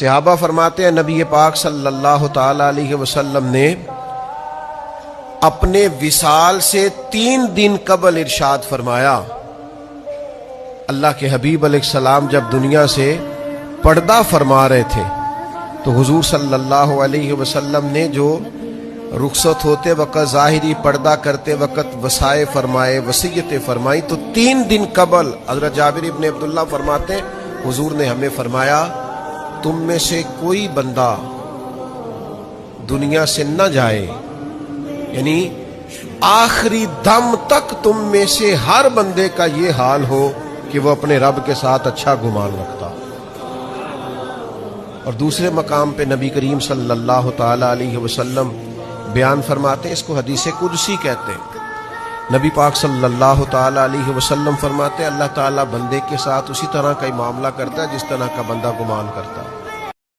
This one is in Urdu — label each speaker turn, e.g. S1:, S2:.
S1: صحابہ فرماتے ہیں نبی پاک صلی اللہ تعالی علیہ وسلم نے اپنے وصال سے 3 دن قبل ارشاد فرمایا، اللہ کے حبیب علیہ السلام جب دنیا سے پردہ فرما رہے تھے تو حضور صلی اللہ علیہ وسلم نے جو رخصت ہوتے وقت ظاہری پردہ کرتے وقت وصائے فرمائے، وصیتیں فرمائی، تو 3 دن قبل حضرت جابر ابن عبداللہ فرماتے ہیں حضور نے ہمیں فرمایا تم میں سے کوئی بندہ دنیا سے نہ جائے، یعنی آخری دم تک تم میں سے ہر بندے کا یہ حال ہو کہ وہ اپنے رب کے ساتھ اچھا گمان رکھتا۔ اور دوسرے مقام پہ نبی کریم صلی اللہ تعالی علیہ وسلم بیان فرماتے ہیں، اس کو حدیث قدسی کہتے ہیں۔ نبی پاک صلی اللہ تعالی علیہ وسلم فرماتے ہیں اللہ تعالیٰ بندے کے ساتھ اسی طرح کا ہی معاملہ کرتا ہے جس طرح کا بندہ گمان کرتا ہے۔